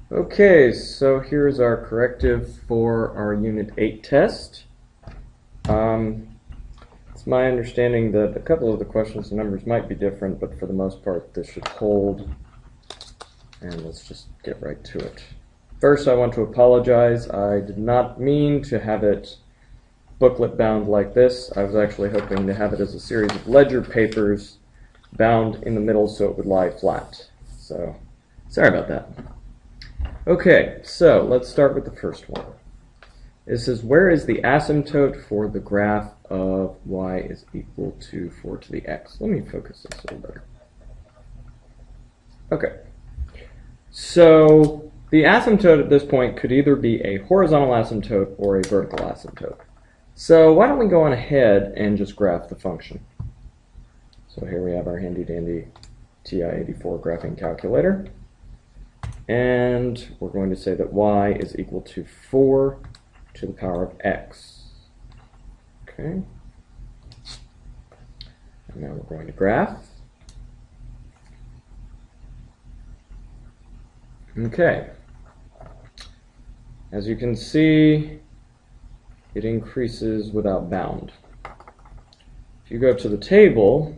Okay, so here's our corrective for our Unit 8 test. It's my understanding that a couple of the questions and numbers might be different, but for the most part this should hold. And let's just get right to it. First, I want to apologize. I did not mean to have it booklet bound like this. I was actually hoping to have it as a series of ledger papers bound in the middle so it would lie flat. So, sorry about that. Okay, so let's start with the first one. It says, where is the asymptote for the graph of y is equal to 4 to the x? Let me focus this a little better. Okay, so the asymptote at this point could either be a horizontal asymptote or a vertical asymptote. So why don't we go on ahead and just graph the function. So here we have our handy dandy TI-84 graphing calculator. And we're going to say that y is equal to 4 to the power of x. Okay. And now we're going to graph. Okay. As you can see, it increases without bound. If you go to the table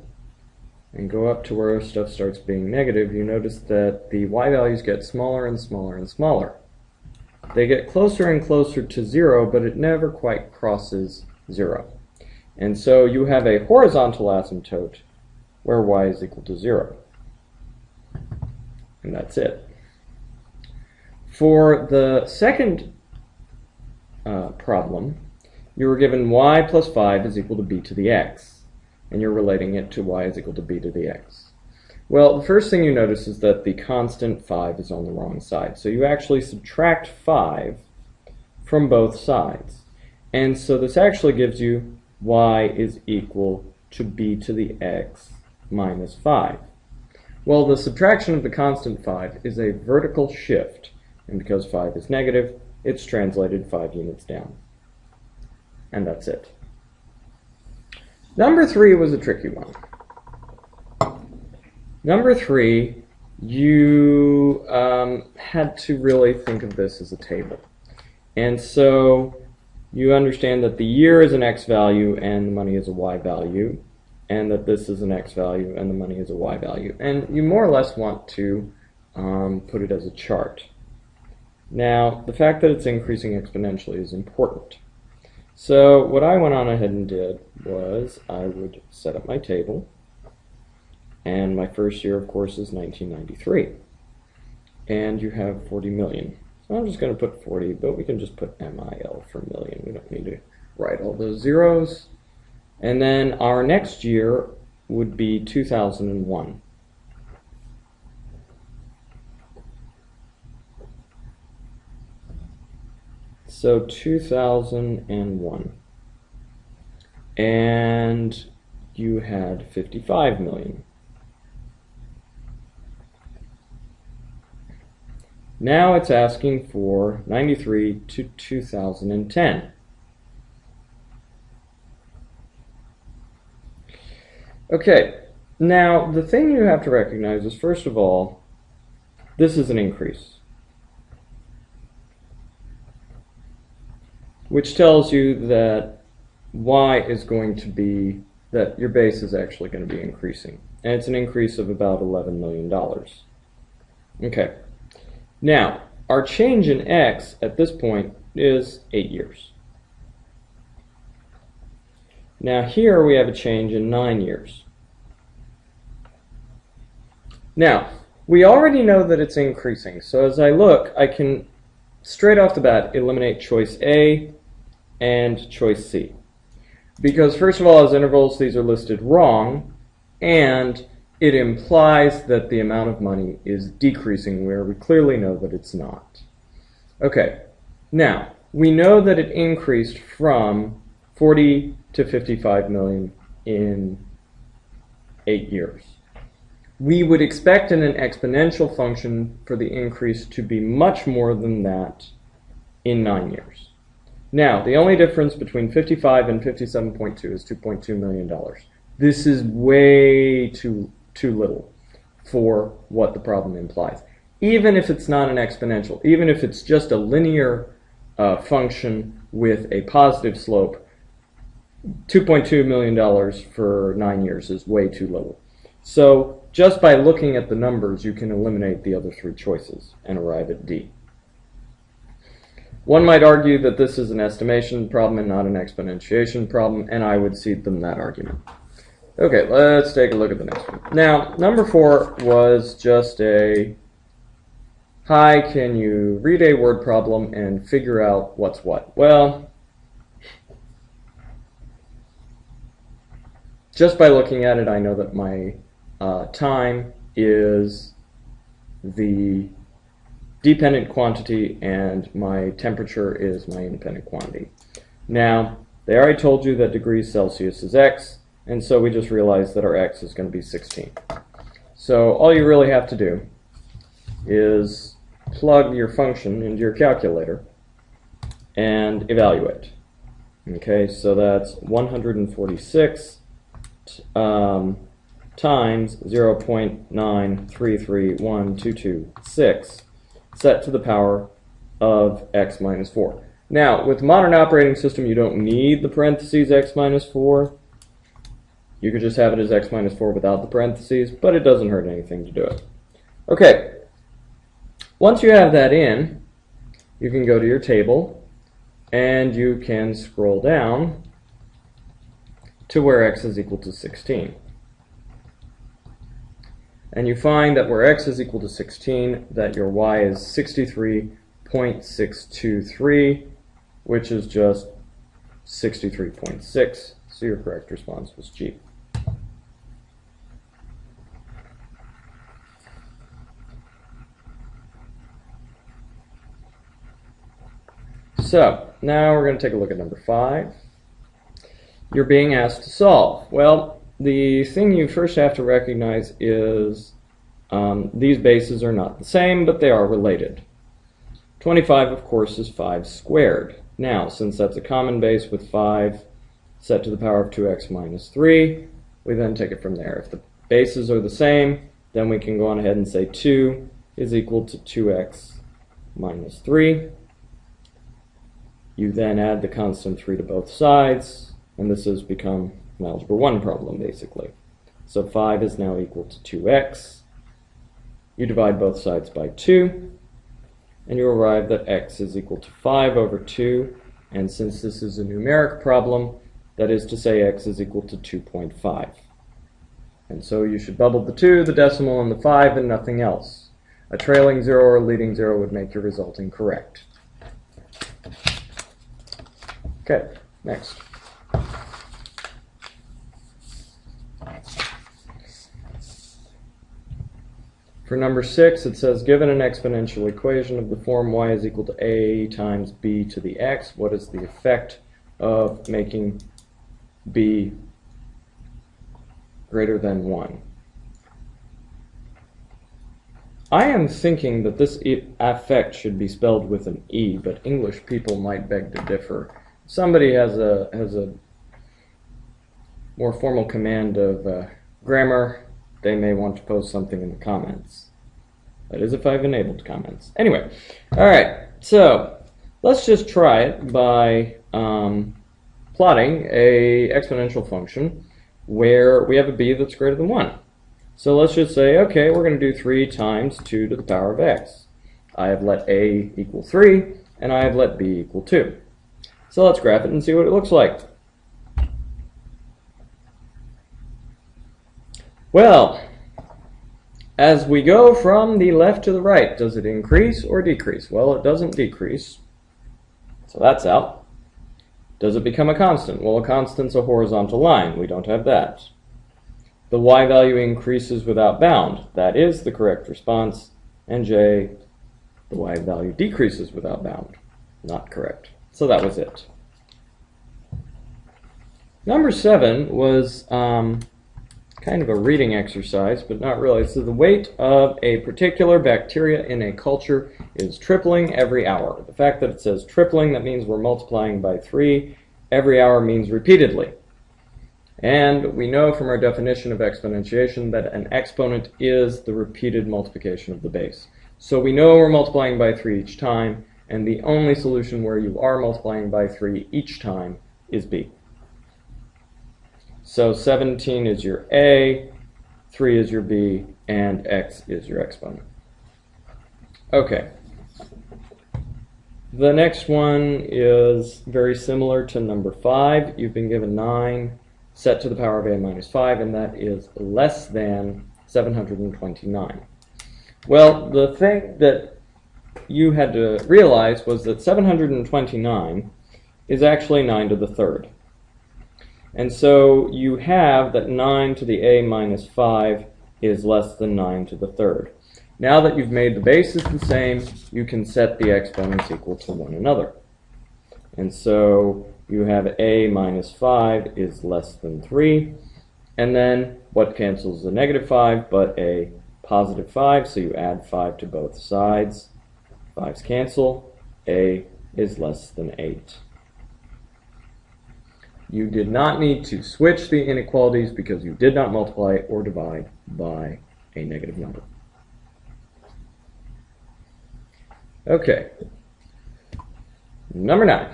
and go up to where stuff starts being negative, you notice that the y values get smaller and smaller and smaller. They get closer and closer to 0, but it never quite crosses 0. And so you have a horizontal asymptote where y is equal to 0. And that's it. For the second problem, you were given y plus 5 is equal to b to the x. And you're relating it to y is equal to b to the x. Well, the first thing you notice is that the constant 5 is on the wrong side. So you actually subtract 5 from both sides. And so this actually gives you y is equal to b to the x minus 5. Well, the subtraction of the constant 5 is a vertical shift. And because 5 is negative, it's translated 5 units down. And that's it. Number 3 was a tricky one. Number 3, you had to really think of this as a table. And so you understand that the year is an x value and the money is a y value, and that this is an x value and the money is a y value. And you more or less want to put it as a chart. Now, the fact that it's increasing exponentially is important. So what I went on ahead and did was I would set up my table, and my first year, of course, is 1993. And you have 40 million. So I'm just going to put 40, but we can just put MIL for million. We don't need to write all those zeros. And then our next year would be 2001. So 2001. And you had 55 million. Now it's asking for 93 to 2010. Okay, now the thing you have to recognize is, first of all, this is an increase, which tells you that y is going to be, that your base is actually going to be increasing. And it's an increase of about $11 million. Okay. Now, our change in x at this point is 8 years. Now here we have a change in 9 years. Now, we already know that it's increasing, so as I look, I can straight off the bat eliminate choice A and choice C. Because first of all, as intervals, these are listed wrong, and it implies that the amount of money is decreasing where we clearly know that it's not. Okay, now, we know that it increased from 40 to 55 million in 8 years. We would expect in an exponential function for the increase to be much more than that in 9 years. Now, the only difference between 55 and 57.2 is $2.2 million. This is way too little for what the problem implies. even if it's not an exponential, even if it's just a linear function with a positive slope, $2.2 million for 9 years is way too little. So just by looking at the numbers, you can eliminate the other three choices and arrive at D. One might argue that this is an estimation problem and not an exponentiation problem, and I would cede them that argument. Okay, let's take a look at the next one. Now, number 4 was just a, hi, can you read a word problem and figure out what's what? Well, just by looking at it, I know that my time is the dependent quantity and my temperature is my independent quantity. Now, they already told you that degrees Celsius is x, and so we just realized that our x is going to be 16. So all you really have to do is plug your function into your calculator and evaluate. Okay, so that's 146 times 0.9331226 set to the power of x minus 4. Now, with the modern operating system, you don't need the parentheses x minus 4. You could just have it as x minus 4 without the parentheses, but it doesn't hurt anything to do it. Okay, once you have that in, you can go to your table, and you can scroll down to where x is equal to 16. And you find that where x is equal to 16, that your y is 63.623, which is just 63.6. So your correct response was G. So now we're going to take a look at number 5. You're being asked to solve. Well, the thing you first have to recognize is these bases are not the same, but they are related. 25, of course, is 5 squared. Now, since that's a common base with 5 set to the power of 2x minus 3, we then take it from there. If the bases are the same, then we can go on ahead and say 2 is equal to 2x minus 3. You then add the constant 3 to both sides, and this has become an algebra 1 problem, basically. So 5 is now equal to 2x. You divide both sides by 2, and you arrive that x is equal to 5 over 2, and since this is a numeric problem, that is to say x is equal to 2.5. And so you should bubble the 2, the decimal, and the 5, and nothing else. A trailing 0 or a leading 0 would make your result incorrect. Okay, next. For number 6, it says, given an exponential equation of the form y is equal to a times b to the x, what is the effect of making b greater than 1? I am thinking that this effect should be spelled with an E, but English people might beg to differ. Somebody has a more formal command of grammar, they may want to post something in the comments. That is if I've enabled comments. Anyway, alright, so let's just try it by plotting a exponential function where we have a b that's greater than 1. So let's just say, okay, we're going to do 3 times 2 to the power of x. I have let a equal 3, and I have let b equal 2. So let's graph it and see what it looks like. Well, as we go from the left to the right, does it increase or decrease? Well, it doesn't decrease, so that's out. Does it become a constant? Well, a constant's a horizontal line. We don't have that. The y value increases without bound. That is the correct response. And J, the y value decreases without bound. Not correct. So that was it. Number 7 was kind of a reading exercise, but not really. So the weight of a particular bacteria in a culture is tripling every hour. The fact that it says tripling, that means we're multiplying by 3. Every hour means repeatedly. And we know from our definition of exponentiation that an exponent is the repeated multiplication of the base. So we know we're multiplying by 3 each time, and the only solution where you are multiplying by 3 each time is B. So 17 is your A, 3 is your B, and x is your exponent. Okay. The next one is very similar to number 5. You've been given 9 set to the power of a minus 5, and that is less than 729. Well, the thing that you had to realize was that 729 is actually 9 to the third. And so you have that 9 to the a minus 5 is less than 9 to the third. Now that you've made the bases the same, you can set the exponents equal to one another. And so you have a minus 5 is less than 3. And then what cancels the negative 5 but a positive 5? So you add 5 to both sides. 5's cancel. A is less than 8. You did not need to switch the inequalities because you did not multiply or divide by a negative number. Okay. Number 9.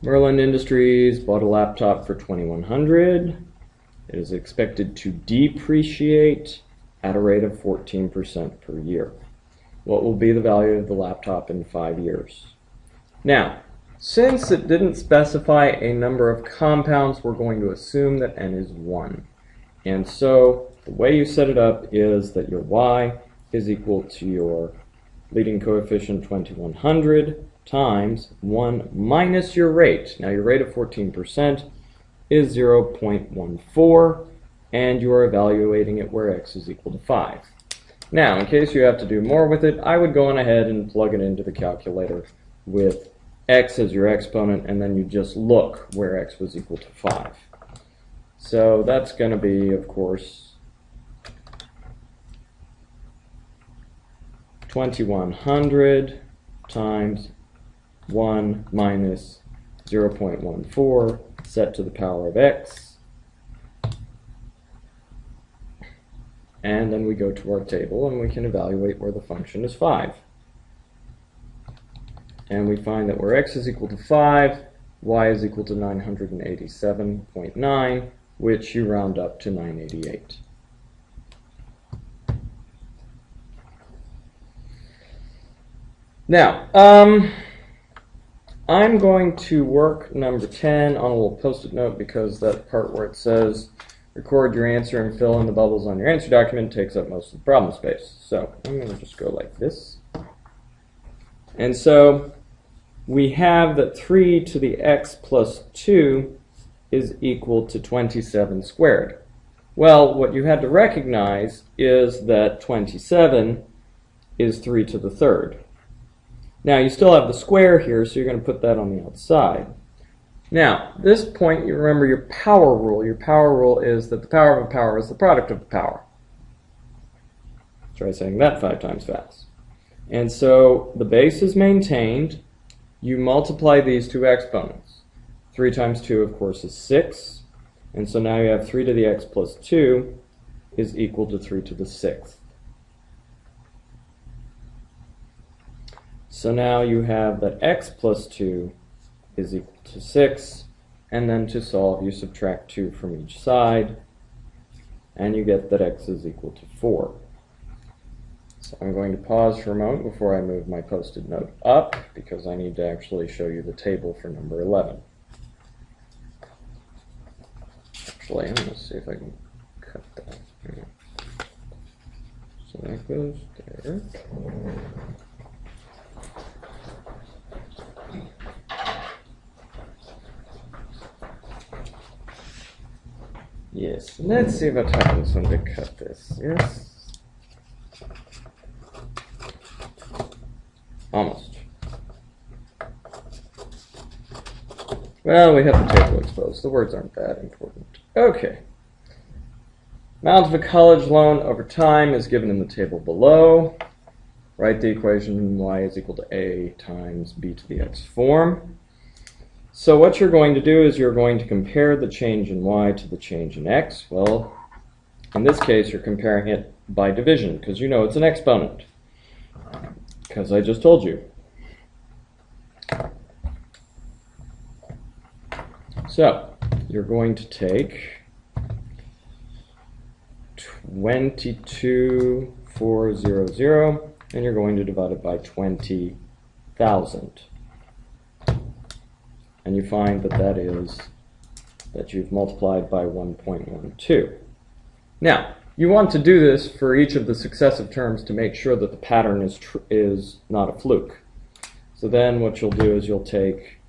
Merlin Industries bought a laptop for $2,100. It is expected to depreciate at a rate of 14% per year. What will be the value of the laptop in 5 years? Now, since it didn't specify a number of compounds, we're going to assume that n is 1. And so the way you set it up is that your y is equal to your leading coefficient 2100 times 1 minus your rate. Now your rate of 14% is 0.14, and you are evaluating it where x is equal to 5. Now, in case you have to do more with it, I would go on ahead and plug it into the calculator with x as your exponent, and then you just look where x was equal to 5. So that's going to be, of course, 2100 times 1 minus 0.14 set to the power of x. And then we go to our table and we can evaluate where the function is 5. And we find that where x is equal to 5, y is equal to 987.9, which you round up to 988. Now, I'm going to work number 10 on a little post-it note because that part where it says record your answer and fill in the bubbles on your answer document takes up most of the problem space. So I'm going to just go like this. And so we have that 3 to the x plus 2 is equal to 27 squared. Well, what you had to recognize is that 27 is 3 to the third. Now you still have the square here, so you're going to put that on the outside. Now, this point, you remember your power rule. Your power rule is that the power of a power is the product of a power. Try saying that 5 times fast. And so the base is maintained. You multiply these two exponents. 3 times 2, of course, is 6. And so now you have 3 to the x plus 2 is equal to 3 to the 6th. So now you have that x plus 2 is equal to 6, and then to solve you subtract 2 from each side, and you get that x is equal to 4. So I'm going to pause for a moment before I move my post-it note up, because I need to actually show you the table for number 11. Actually, I'm going to see if I can cut that. So that goes there. Yes, let's see what happens when we cut this. Yes. Almost. Well, we have the table exposed. The words aren't that important. Okay. Amount of a college loan over time is given in the table below. Write the equation y is equal to a times b to the x form. So what you're going to do is you're going to compare the change in y to the change in x. Well, In this case, you're comparing it by division, because you know it's an exponent, because I just told you. So, you're going to take 22,400, and you're going to divide it by 20,000. And you find that you've multiplied by 1.12. Now, you want to do this for each of the successive terms to make sure that the pattern is not a fluke. So then what you'll do is you'll take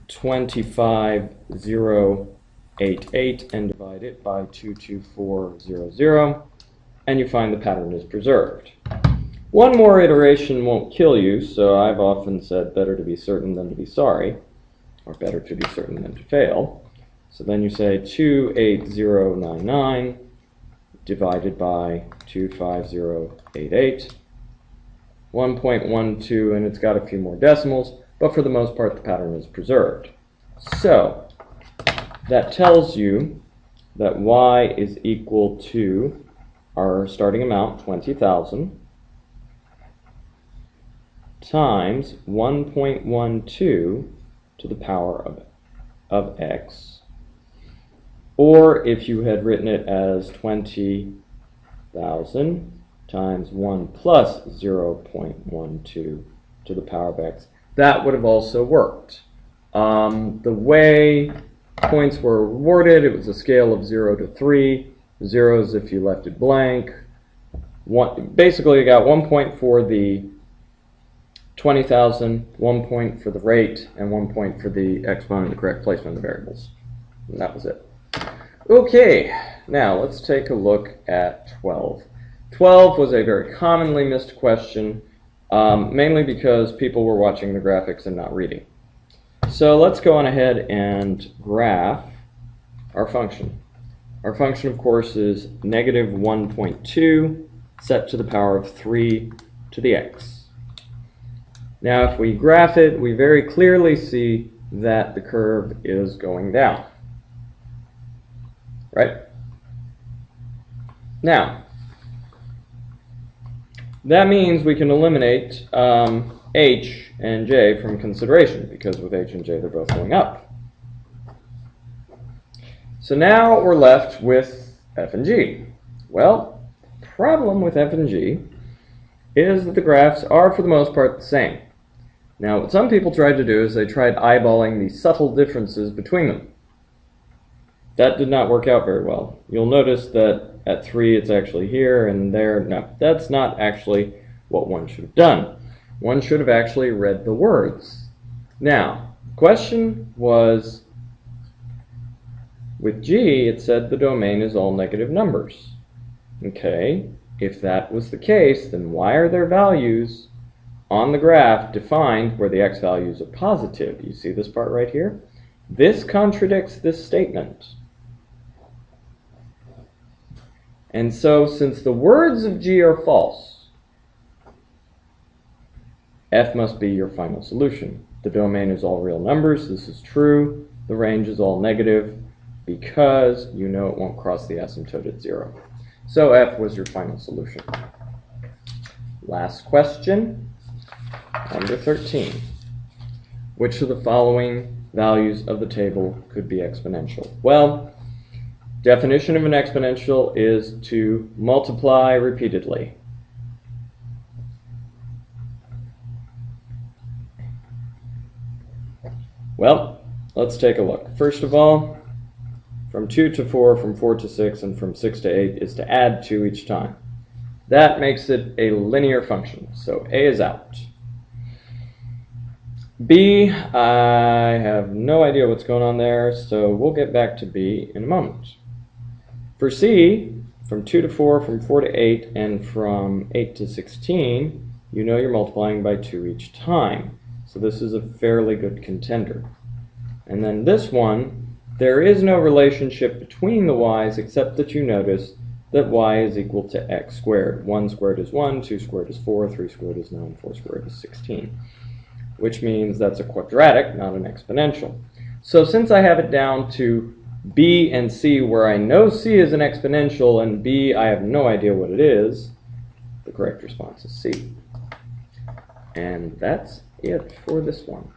25,088 and divide it by 22400, and you find the pattern is preserved. One more iteration won't kill you, so I've often said better to be certain than to be sorry, or better to be certain than to fail. So then you say 28099 divided by 25088, 1.12, and it's got a few more decimals, but for the most part the pattern is preserved. So that tells you that y is equal to our starting amount, 20,000, times 1.12 to the power of x. Or if you had written it as 20,000 times 1 plus 0.12 to the power of x, that would have also worked. The way points were awarded, it was a scale of 0 to 3. 0 is if you left it blank. Basically, you got 1 point for the 20,000, 1 point for the rate, and 1 point for the exponent, the correct placement of the variables. And that was it. Okay, now let's take a look at 12. 12 was a very commonly missed question, mainly because people were watching the graphics and not reading. So let's go on ahead and graph our function. Our function, of course, is negative 1.2 set to the power of 3 to the x. Now if we graph it, we very clearly see that the curve is going down. Right? Now, that means we can eliminate h and j from consideration, because with h and j they're both going up. So now we're left with f and g. Well, the problem with f and g is that the graphs are for the most part the same. Now what some people tried to do is they tried eyeballing the subtle differences between them. That did not work out very well. You'll notice that at 3 it's actually here and there. No, that's not actually what one should have done. One should have actually read the words. Now, the question was, with G, it said the domain is all negative numbers. Okay, if that was the case, then why are there values on the graph defined where the x values are positive? You see this part right here? This contradicts this statement. And so, since the words of G are false, f must be your final solution. The domain is all real numbers. This is true. The range is all negative because you know it won't cross the asymptote at 0. So f was your final solution. Last question, number 13. Which of the following values of the table could be exponential? Well, definition of an exponential is to multiply repeatedly. Well, let's take a look. First of all, from 2 to 4, from 4 to 6, and from 6 to 8 is to add 2 each time. That makes it a linear function, so A is out. B, I have no idea what's going on there, so we'll get back to B in a moment. For C, from 2 to 4, from 4 to 8, and from 8 to 16, you know you're multiplying by 2 each time. So this is a fairly good contender. And then this one, there is no relationship between the y's except that you notice that y is equal to x squared. 1 squared is 1, 2 squared is 4, 3 squared is 9, 4 squared is 16. Which means that's a quadratic, not an exponential. So since I have it down to B and C, where I know C is an exponential and B I have no idea what it is, the correct response is C. And that's it for this one.